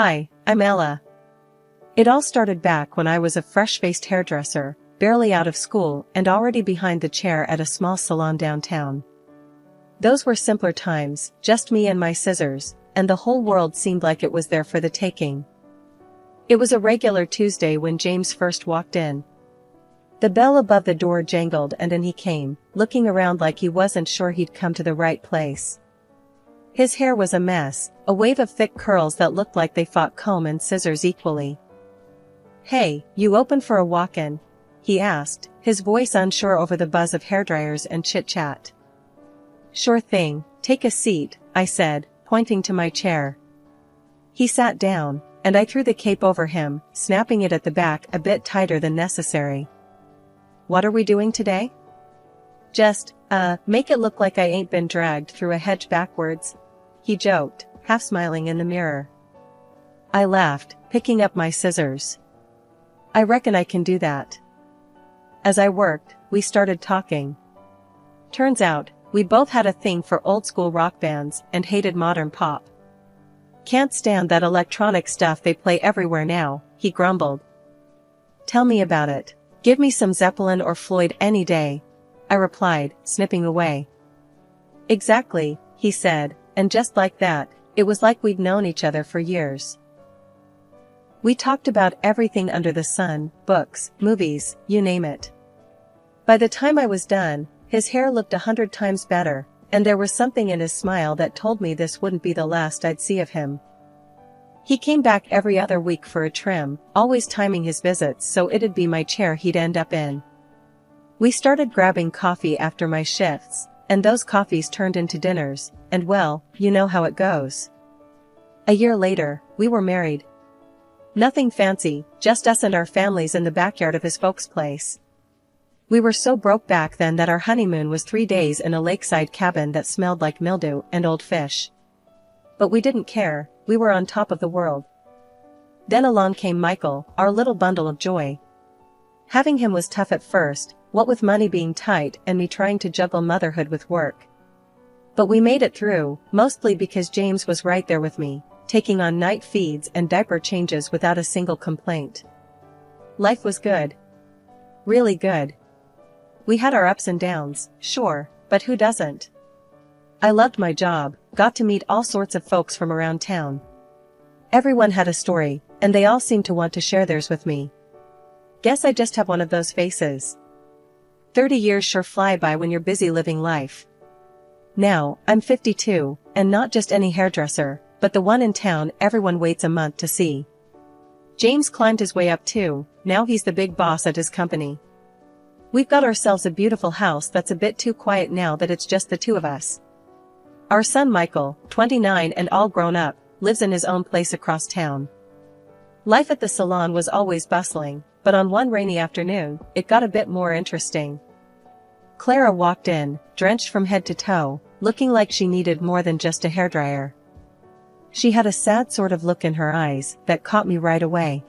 Hi, I'm Ella. It all started back when I was a fresh-faced hairdresser, barely out of school and already behind the chair at a small salon downtown. Those were simpler times, just me and my scissors, and the whole world seemed like it was there for the taking. It was a regular Tuesday when James first walked in. The bell above the door jangled and in he came, looking around like he wasn't sure he'd come to the right place. His hair was a mess, a wave of thick curls that looked like they fought comb and scissors equally. "Hey, you open for a walk-in?" he asked, his voice unsure over the buzz of hairdryers and chit-chat. "Sure thing, take a seat," I said, pointing to my chair. He sat down, and I threw the cape over him, snapping it at the back a bit tighter than necessary. "What are we doing today?" Just, make it look like I ain't been dragged through a hedge backwards," he joked, half smiling in the mirror. I laughed, picking up my scissors. "I reckon I can do that." As I worked, we started talking. Turns out, we both had a thing for old-school rock bands and hated modern pop. "Can't stand that electronic stuff they play everywhere now," he grumbled. "Tell me about it. Give me some Zeppelin or Floyd any day," I replied, snipping away. "Exactly," he said, and just like that, it was like we'd known each other for years. We talked about everything under the sun, books, movies, you name it. By the time I was done, his hair looked 100 times better, and there was something in his smile that told me this wouldn't be the last I'd see of him. He came back every other week for a trim, always timing his visits so it'd be my chair he'd end up in. We started grabbing coffee after my shifts, and those coffees turned into dinners, and well, you know how it goes. A year later, we were married. Nothing fancy, just us and our families in the backyard of his folks' place. We were so broke back then that our honeymoon was 3 days in a lakeside cabin that smelled like mildew and old fish. But we didn't care, we were on top of the world. Then along came Michael, our little bundle of joy. Having him was tough at first, what with money being tight and me trying to juggle motherhood with work. But we made it through, mostly because James was right there with me, taking on night feeds and diaper changes without a single complaint. Life was good. Really good. We had our ups and downs, sure, but who doesn't? I loved my job, got to meet all sorts of folks from around town. Everyone had a story, and they all seemed to want to share theirs with me. Guess I just have one of those faces. 30 years sure fly by when you're busy living life. Now, I'm 52, and not just any hairdresser, but the one in town everyone waits a month to see. James climbed his way up too, now he's the big boss at his company. We've got ourselves a beautiful house that's a bit too quiet now that it's just the two of us. Our son Michael, 29 and all grown up, lives in his own place across town. Life at the salon was always bustling, but on one rainy afternoon, it got a bit more interesting. Clara walked in, drenched from head to toe, looking like she needed more than just a hairdryer. She had a sad sort of look in her eyes that caught me right away.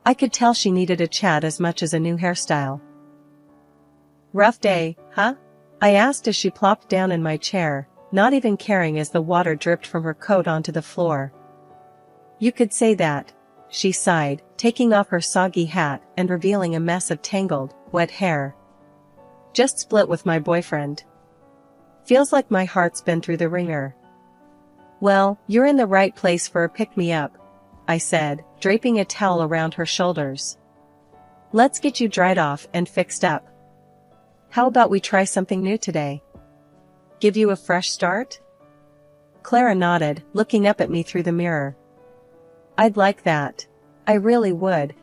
I could tell she needed a chat as much as a new hairstyle. "Rough day, huh?" I asked as she plopped down in my chair, not even caring as the water dripped from her coat onto the floor. "You could say that," she sighed, taking off her soggy hat and revealing a mess of tangled, wet hair. "Just split with my boyfriend. Feels like my heart's been through the ringer." "Well, you're in the right place for a pick-me-up," I said, draping a towel around her shoulders. "Let's get you dried off and fixed up. How about we try something new today? Give you a fresh start?" Clara nodded, looking up at me through the mirror. "I'd like that. I really would."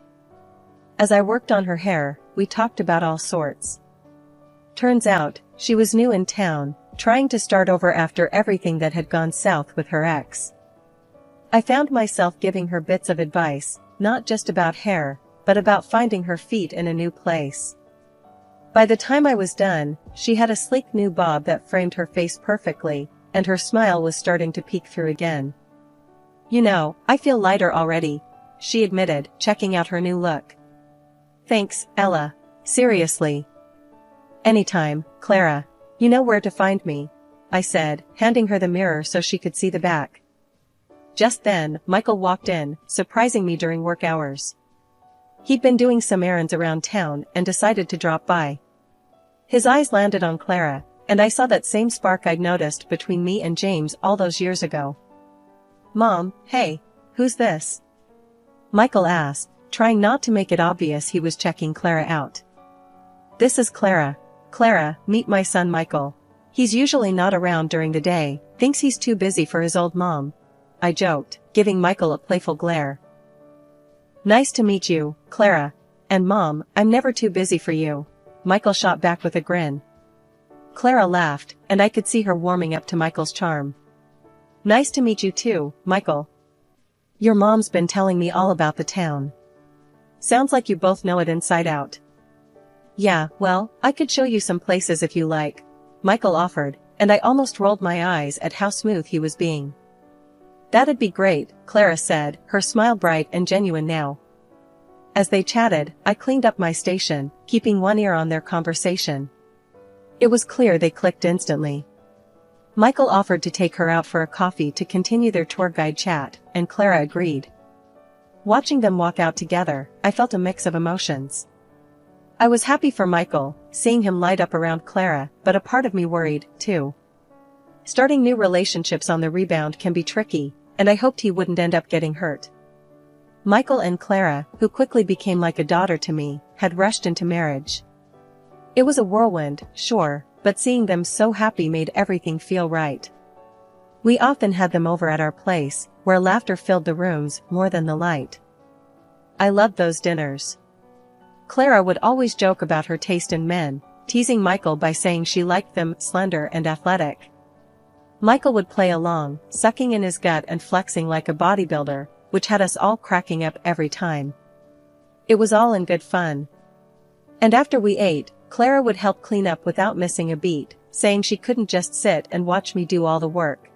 As I worked on her hair, we talked about all sorts. Turns out, she was new in town, trying to start over after everything that had gone south with her ex. I found myself giving her bits of advice, not just about hair, but about finding her feet in a new place. By the time I was done, she had a sleek new bob that framed her face perfectly, and her smile was starting to peek through again. "You know, I feel lighter already," she admitted, checking out her new look. "Thanks, Ella. Seriously." "Anytime, Clara. You know where to find me," I said, handing her the mirror so she could see the back. Just then, Michael walked in, surprising me during work hours. He'd been doing some errands around town and decided to drop by. His eyes landed on Clara, and I saw that same spark I'd noticed between me and James all those years ago. "Mom, hey, who's this?" Michael asked, trying not to make it obvious he was checking Clara out. "This is Clara. Clara, meet my son Michael. He's usually not around during the day, thinks he's too busy for his old mom," I joked, giving Michael a playful glare. "Nice to meet you, Clara. And Mom, I'm never too busy for you," Michael shot back with a grin. Clara laughed, and I could see her warming up to Michael's charm. "Nice to meet you too, Michael. Your mom's been telling me all about the town. Sounds like you both know it inside out." "Yeah, well, I could show you some places if you like," Michael offered, and I almost rolled my eyes at how smooth he was being. "That'd be great," Clara said, her smile bright and genuine now. As they chatted, I cleaned up my station, keeping one ear on their conversation. It was clear they clicked instantly. Michael offered to take her out for a coffee to continue their tour guide chat, and Clara agreed. Watching them walk out together, I felt a mix of emotions. I was happy for Michael, seeing him light up around Clara, but a part of me worried, too. Starting new relationships on the rebound can be tricky, and I hoped he wouldn't end up getting hurt. Michael and Clara, who quickly became like a daughter to me, had rushed into marriage. It was a whirlwind, sure, but seeing them so happy made everything feel right. We often had them over at our place, where laughter filled the rooms more than the light. I loved those dinners. Clara would always joke about her taste in men, teasing Michael by saying she liked them slender and athletic. Michael would play along, sucking in his gut and flexing like a bodybuilder, which had us all cracking up every time. It was all in good fun. And after we ate, Clara would help clean up without missing a beat, saying she couldn't just sit and watch me do all the work.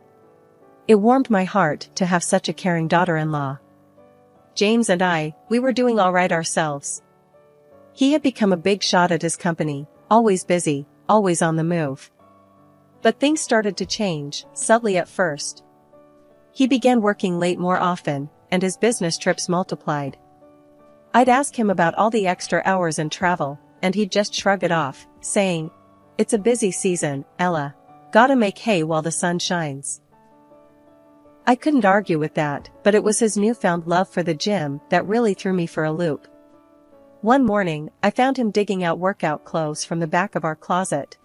It warmed my heart to have such a caring daughter-in-law. James and we were doing all right ourselves. He had become a big shot at his company, always busy, always on the move. But things started to change, subtly at first. He began working late more often, and his business trips multiplied. I'd ask him about all the extra hours and travel, and he'd just shrug it off, saying, "It's a busy season, Ella. Gotta make hay while the sun shines." I couldn't argue with that, but it was his newfound love for the gym that really threw me for a loop. One morning, I found him digging out workout clothes from the back of our closet.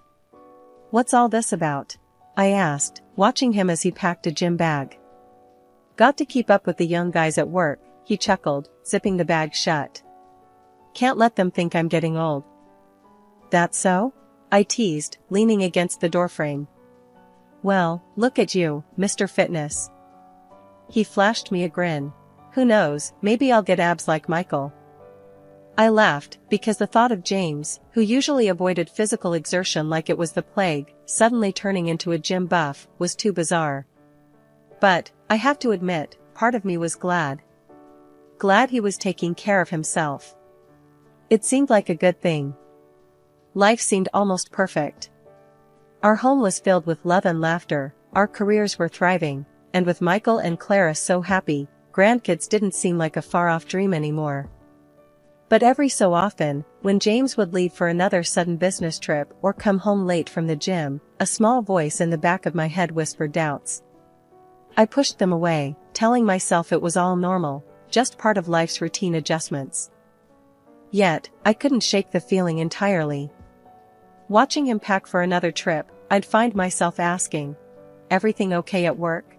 "What's all this about?" I asked, watching him as he packed a gym bag. "Got to keep up with the young guys at work," he chuckled, zipping the bag shut. "Can't let them think I'm getting old." "That so?" I teased, leaning against the doorframe. "Well, look at you, Mr. Fitness." He flashed me a grin. "Who knows, maybe I'll get abs like Michael." I laughed, because the thought of James, who usually avoided physical exertion like it was the plague, suddenly turning into a gym buff, was too bizarre. But, I have to admit, part of me was glad. Glad he was taking care of himself. It seemed like a good thing. Life seemed almost perfect. Our home was filled with love and laughter, our careers were thriving, and with Michael and Clara so happy, grandkids didn't seem like a far-off dream anymore. But every so often, when James would leave for another sudden business trip or come home late from the gym, a small voice in the back of my head whispered doubts. I pushed them away, telling myself it was all normal, just part of life's routine adjustments. Yet, I couldn't shake the feeling entirely. Watching him pack for another trip, I'd find myself asking, "Everything okay at work?"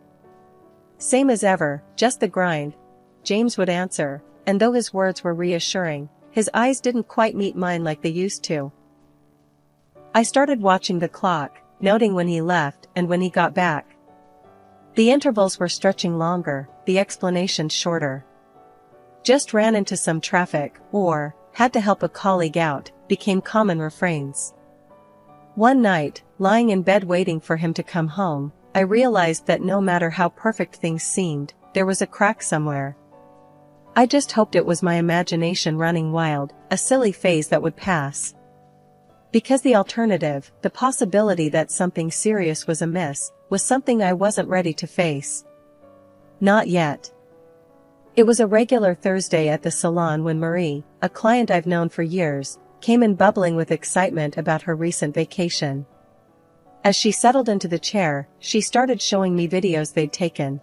"Same as ever, just the grind," James would answer, and though his words were reassuring, his eyes didn't quite meet mine like they used to. I started watching the clock, noting when he left and when he got back. The intervals were stretching longer, the explanations shorter. "Just ran into some traffic," or "had to help a colleague out," became common refrains. One night, lying in bed waiting for him to come home, I realized that no matter how perfect things seemed, there was a crack somewhere. I just hoped it was my imagination running wild, a silly phase that would pass. Because the alternative, the possibility that something serious was amiss, was something I wasn't ready to face. Not yet. It was a regular Thursday at the salon when Marie, a client I've known for years, came in bubbling with excitement about her recent vacation. As she settled into the chair, she started showing me videos they'd taken.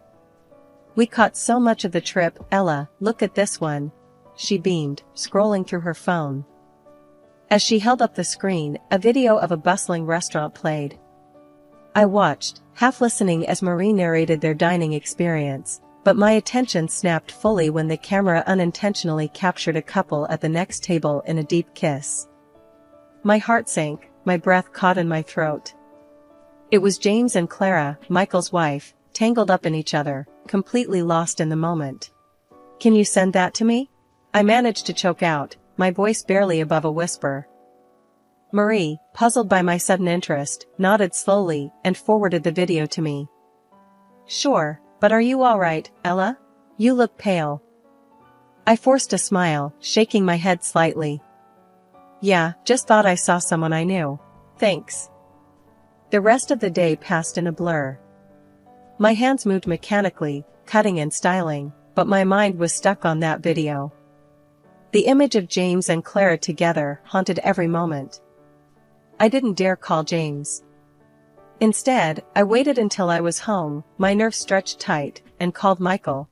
"We caught so much of the trip, Ella, look at this one," she beamed, scrolling through her phone. As she held up the screen, a video of a bustling restaurant played. I watched, half listening as Marie narrated their dining experience, but my attention snapped fully when the camera unintentionally captured a couple at the next table in a deep kiss. My heart sank, my breath caught in my throat. It was James and Clara, Michael's wife, tangled up in each other, completely lost in the moment. "Can you send that to me?" I managed to choke out, my voice barely above a whisper. Marie, puzzled by my sudden interest, nodded slowly and forwarded the video to me. "Sure, but are you all right, Ella? You look pale." I forced a smile, shaking my head slightly. "Yeah, just thought I saw someone I knew. Thanks." The rest of the day passed in a blur. My hands moved mechanically, cutting and styling, but my mind was stuck on that video. The image of James and Clara together haunted every moment. I didn't dare call James. Instead, I waited until I was home, my nerves stretched tight, and called Michael.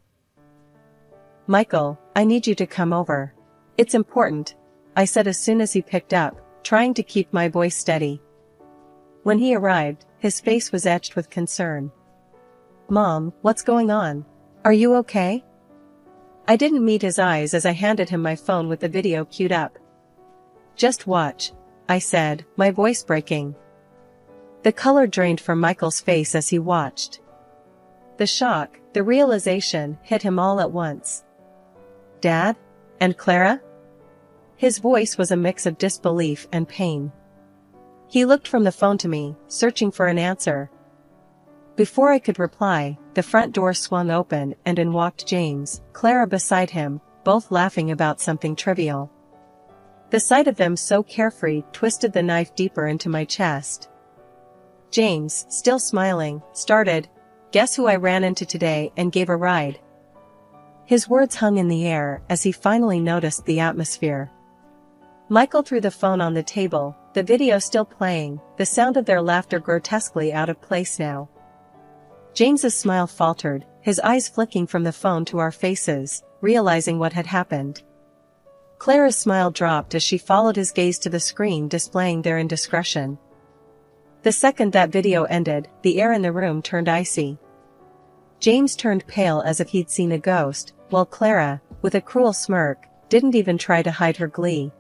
"Michael, I need you to come over. It's important," I said as soon as he picked up, trying to keep my voice steady. When he arrived, his face was etched with concern. "Mom, what's going on? Are you okay?" I didn't meet his eyes as I handed him my phone with the video queued up. "Just watch," I said, my voice breaking. The color drained from Michael's face as he watched. The shock, the realization, hit him all at once. "Dad? And Clara?" His voice was a mix of disbelief and pain. He looked from the phone to me, searching for an answer. Before I could reply, the front door swung open and in walked James, Clara beside him, both laughing about something trivial. The sight of them so carefree twisted the knife deeper into my chest. James, still smiling, started, "Guess who I ran into today and gave a ride?" His words hung in the air as he finally noticed the atmosphere. Michael threw the phone on the table, the video still playing, the sound of their laughter grotesquely out of place now. James's smile faltered, his eyes flicking from the phone to our faces, realizing what had happened. Clara's smile dropped as she followed his gaze to the screen displaying their indiscretion. The second that video ended, the air in the room turned icy. James turned pale as if he'd seen a ghost, while Clara, with a cruel smirk, didn't even try to hide her glee.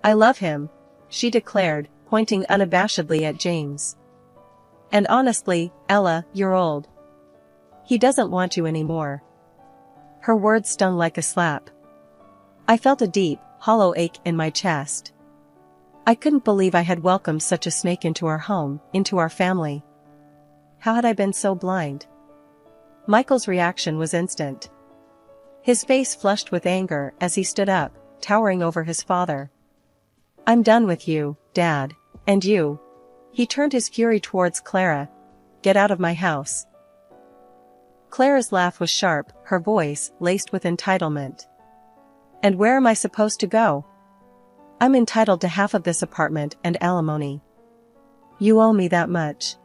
"I love him," she declared, pointing unabashedly at James. "And honestly, Ella, you're old. He doesn't want you anymore." Her words stung like a slap. I felt a deep, hollow ache in my chest. I couldn't believe I had welcomed such a snake into our home, into our family. How had I been so blind? Michael's reaction was instant. His face flushed with anger as he stood up, towering over his father. "I'm done with you, Dad. And you." He turned his fury towards Clara. "Get out of my house." Clara's laugh was sharp, her voice laced with entitlement. "And where am I supposed to go? I'm entitled to half of this apartment and alimony. You owe me that much."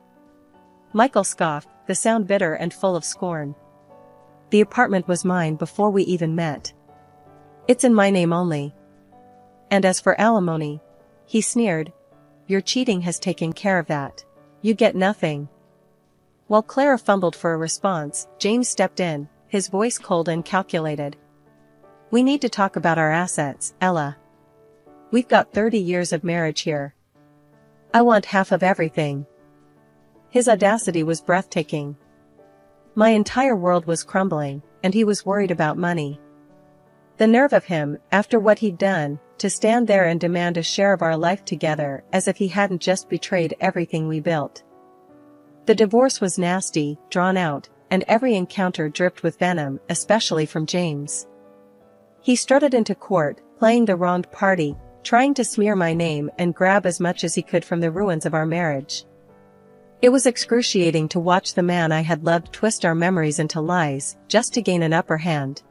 Michael scoffed, the sound bitter and full of scorn. "The apartment was mine before we even met. It's in my name only. And as for alimony," he sneered, "your cheating has taken care of that. You get nothing." While Clara fumbled for a response, James stepped in, his voice cold and calculated. "We need to talk about our assets, Ella. We've got 30 years of marriage here. I want half of everything." His audacity was breathtaking. My entire world was crumbling, and he was worried about money. The nerve of him, after what he'd done, to stand there and demand a share of our life together as if he hadn't just betrayed everything we built. The divorce was nasty, drawn out, and every encounter dripped with venom, especially from James. He strutted into court, playing the wronged party, trying to smear my name and grab as much as he could from the ruins of our marriage. It was excruciating to watch the man I had loved twist our memories into lies, just to gain an upper hand.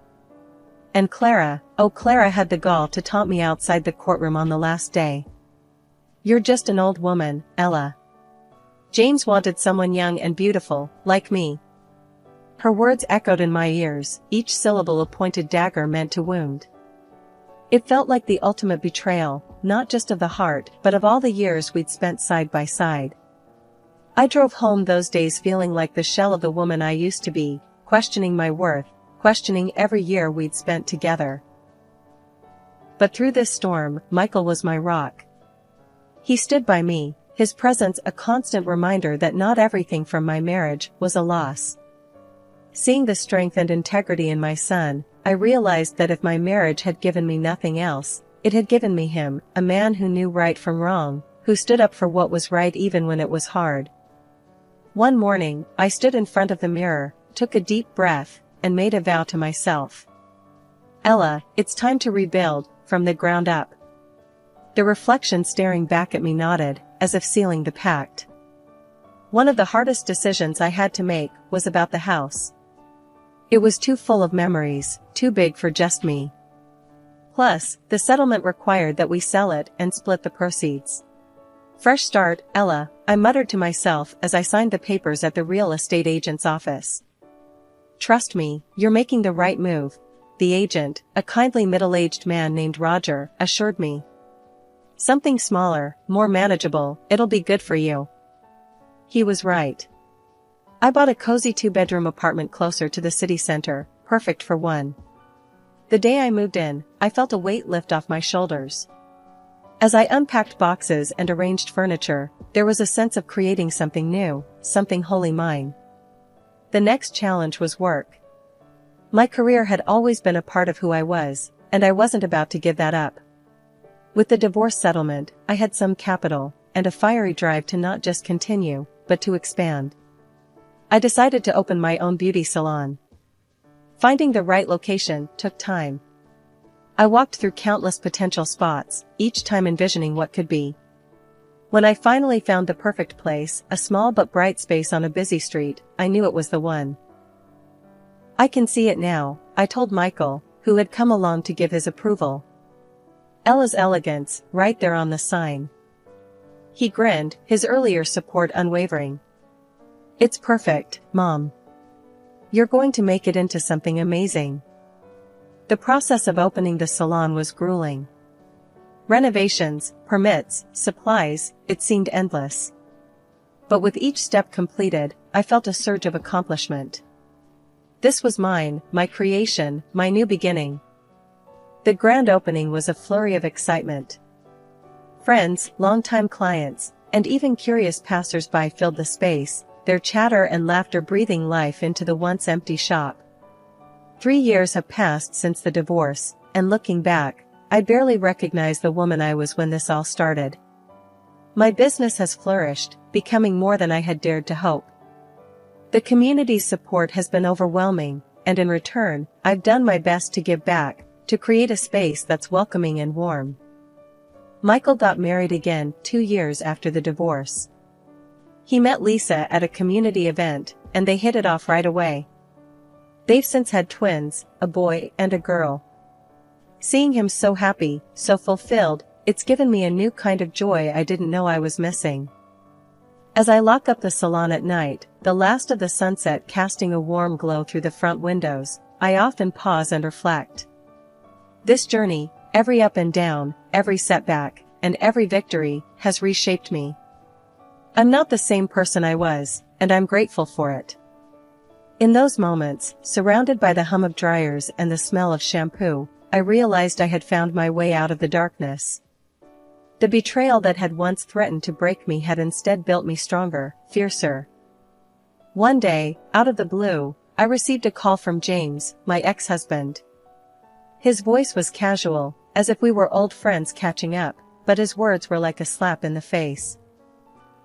And Clara, oh Clara had the gall to taunt me outside the courtroom on the last day. "You're just an old woman, Ella. James wanted someone young and beautiful, like me." Her words echoed in my ears, each syllable a pointed dagger meant to wound. It felt like the ultimate betrayal, not just of the heart, but of all the years we'd spent side by side. I drove home those days feeling like the shell of the woman I used to be, questioning my worth, questioning every year we'd spent together. But through this storm, Michael was my rock. He stood by me, his presence a constant reminder that not everything from my marriage was a loss. Seeing the strength and integrity in my son, I realized that if my marriage had given me nothing else, it had given me him, a man who knew right from wrong, who stood up for what was right even when it was hard. One morning, I stood in front of the mirror, took a deep breath, and made a vow to myself. "Ella, it's time to rebuild, from the ground up." The reflection staring back at me nodded, as if sealing the pact. One of the hardest decisions I had to make was about the house. It was too full of memories, too big for just me. Plus, the settlement required that we sell it and split the proceeds. "Fresh start, Ella," I muttered to myself as I signed the papers at the real estate agent's office. "Trust me, you're making the right move," the agent, a kindly middle-aged man named Roger, assured me. "Something smaller, more manageable, it'll be good for you." He was right. I bought a cozy 2-bedroom apartment closer to the city center, perfect for one. The day I moved in, I felt a weight lift off my shoulders. As I unpacked boxes and arranged furniture, there was a sense of creating something new, something wholly mine. The next challenge was work. My career had always been a part of who I was, and I wasn't about to give that up. With the divorce settlement, I had some capital, and a fiery drive to not just continue, but to expand. I decided to open my own beauty salon. Finding the right location took time. I walked through countless potential spots, each time envisioning what could be. When I finally found the perfect place, a small but bright space on a busy street, I knew it was the one. "I can see it now," I told Michael, who had come along to give his approval. "Ella's Elegance, right there on the sign." He grinned, his earlier support unwavering. "It's perfect, Mom. You're going to make it into something amazing." The process of opening the salon was grueling. Renovations, permits, supplies, it seemed endless. But with each step completed, I felt a surge of accomplishment. This was mine, my creation, my new beginning. The grand opening was a flurry of excitement. Friends, longtime clients, and even curious passers-by filled the space, their chatter and laughter breathing life into the once empty shop. 3 years have passed since the divorce, and looking back, I barely recognize the woman I was when this all started. My business has flourished, becoming more than I had dared to hope. The community's support has been overwhelming, and in return, I've done my best to give back, to create a space that's welcoming and warm. Michael got married again 2 years after the divorce. He met Lisa at a community event, and they hit it off right away. They've since had twins, a boy and a girl. Seeing him so happy, so fulfilled, it's given me a new kind of joy I didn't know I was missing. As I lock up the salon at night, the last of the sunset casting a warm glow through the front windows, I often pause and reflect. This journey, every up and down, every setback, and every victory, has reshaped me. I'm not the same person I was, and I'm grateful for it. In those moments, surrounded by the hum of dryers and the smell of shampoo, I realized I had found my way out of the darkness. The betrayal that had once threatened to break me had instead built me stronger, fiercer. One day, out of the blue, I received a call from James, my ex-husband. His voice was casual, as if we were old friends catching up, but his words were like a slap in the face.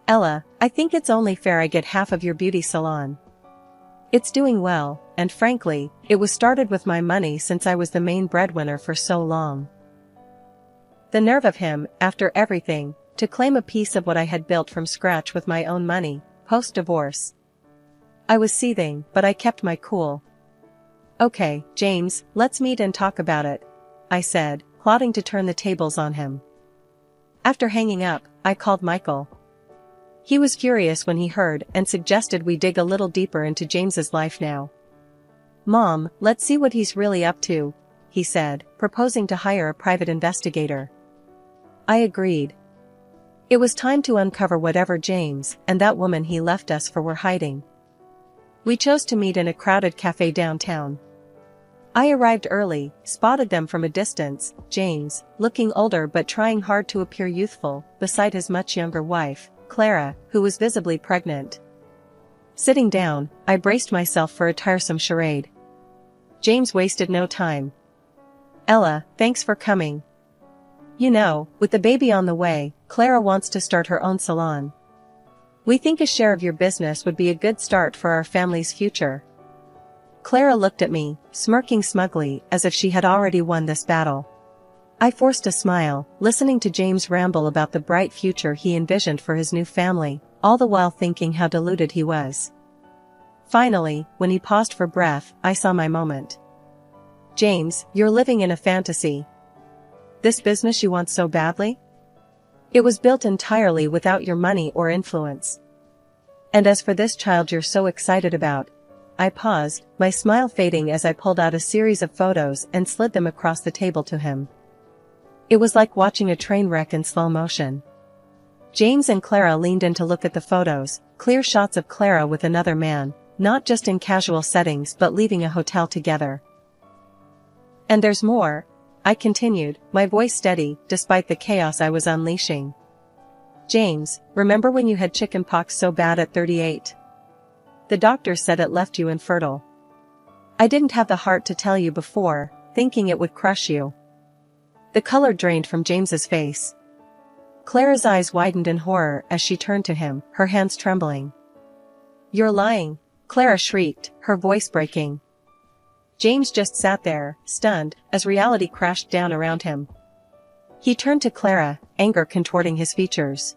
"Ella, I think it's only fair I get half of your beauty salon. It's doing well, and frankly, it was started with my money since I was the main breadwinner for so long." The nerve of him, after everything, to claim a piece of what I had built from scratch with my own money, post-divorce. I was seething, but I kept my cool. Okay, James, let's meet and talk about it, I said, plotting to turn the tables on him. After hanging up, I called Michael. He was furious when he heard and suggested we dig a little deeper into James's life now. Mom, let's see what he's really up to, he said, proposing to hire a private investigator. I agreed. It was time to uncover whatever James and that woman he left us for were hiding. We chose to meet in a crowded cafe downtown. I arrived early, spotted them from a distance, James, looking older but trying hard to appear youthful, beside his much younger wife, Clara, who was visibly pregnant. Sitting down, I braced myself for a tiresome charade. James wasted no time. Ella, thanks for coming. You know, with the baby on the way, Clara wants to start her own salon. We think a share of your business would be a good start for our family's future. Clara looked at me, smirking smugly as if she had already won this battle. I forced a smile, listening to James ramble about the bright future he envisioned for his new family, all the while thinking how deluded he was. Finally, when he paused for breath, I saw my moment. James, you're living in a fantasy. This business you want so badly? It was built entirely without your money or influence. And as for this child you're so excited about, I paused, my smile fading as I pulled out a series of photos and slid them across the table to him. It was like watching a train wreck in slow motion. James and Clara leaned in to look at the photos, clear shots of Clara with another man, not just in casual settings but leaving a hotel together. And there's more, I continued, my voice steady, despite the chaos I was unleashing. James, remember when you had chickenpox so bad at 38? The doctor said it left you infertile. I didn't have the heart to tell you before, thinking it would crush you. The color drained from James's face. Clara's eyes widened in horror as she turned to him, her hands trembling. You're lying, Clara shrieked, her voice breaking. James just sat there, stunned, as reality crashed down around him. He turned to Clara, anger contorting his features.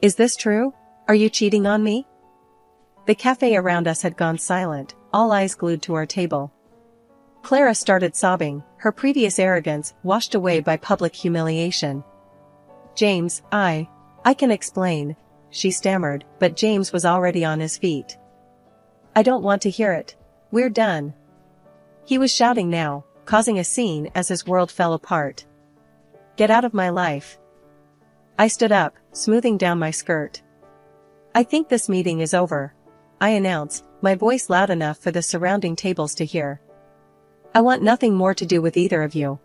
Is this true? Are you cheating on me? The cafe around us had gone silent, all eyes glued to our table. Clara started sobbing, her previous arrogance washed away by public humiliation. James, I can explain, she stammered, but James was already on his feet. I don't want to hear it. We're done. He was shouting now, causing a scene as his world fell apart. Get out of my life. I stood up, smoothing down my skirt. I think this meeting is over, I announced, my voice loud enough for the surrounding tables to hear. I want nothing more to do with either of you.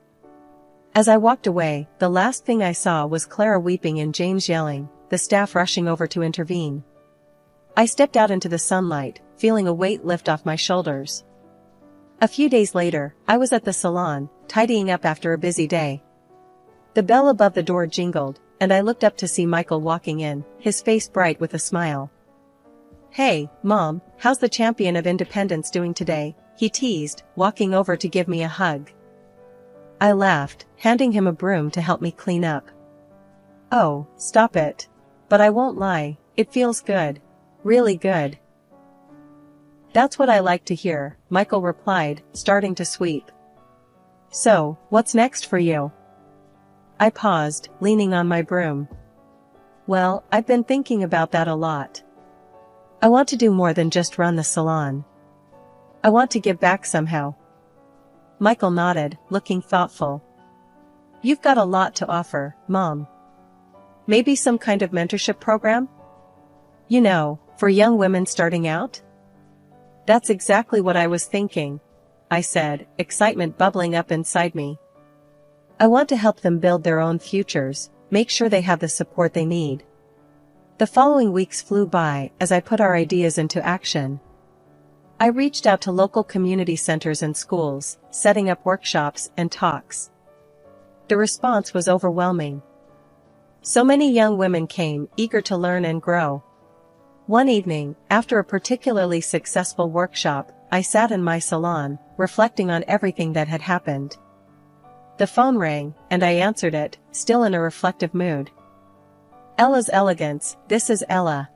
As I walked away, the last thing I saw was Clara weeping and James yelling, the staff rushing over to intervene. I stepped out into the sunlight, feeling a weight lift off my shoulders. A few days later, I was at the salon, tidying up after a busy day. The bell above the door jingled, and I looked up to see Michael walking in, his face bright with a smile. Hey, Mom, how's the champion of independence doing today? He teased, walking over to give me a hug. I laughed, handing him a broom to help me clean up. Oh, stop it. But I won't lie, it feels good. Really good. That's what I like to hear, Michael replied, starting to sweep. So, what's next for you? I paused, leaning on my broom. Well, I've been thinking about that a lot. I want to do more than just run the salon. I want to give back somehow. Michael nodded, looking thoughtful. You've got a lot to offer, Mom. Maybe some kind of mentorship program? You know, for young women starting out? That's exactly what I was thinking, I said, excitement bubbling up inside me. I want to help them build their own futures, make sure they have the support they need. The following weeks flew by as I put our ideas into action. I reached out to local community centers and schools, setting up workshops and talks. The response was overwhelming. So many young women came, eager to learn and grow. One evening, after a particularly successful workshop, I sat in my salon, reflecting on everything that had happened. The phone rang, and I answered it, still in a reflective mood. Ella's Elegance, this is Ella.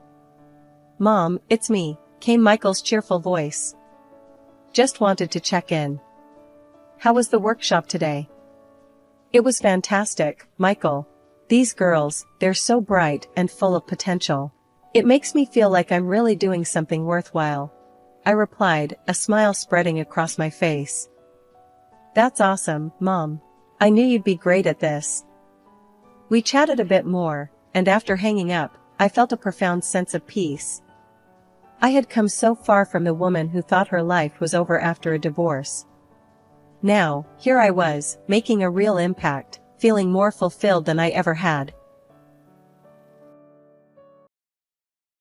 Mom, it's me, came Michael's cheerful voice. Just wanted to check in. How was the workshop today? It was fantastic, Michael. These girls, they're so bright and full of potential. It makes me feel like I'm really doing something worthwhile. I replied, a smile spreading across my face. That's awesome, Mom. I knew you'd be great at this. We chatted a bit more, and after hanging up, I felt a profound sense of peace. I had come so far from the woman who thought her life was over after a divorce. Now, here I was, making a real impact, feeling more fulfilled than I ever had.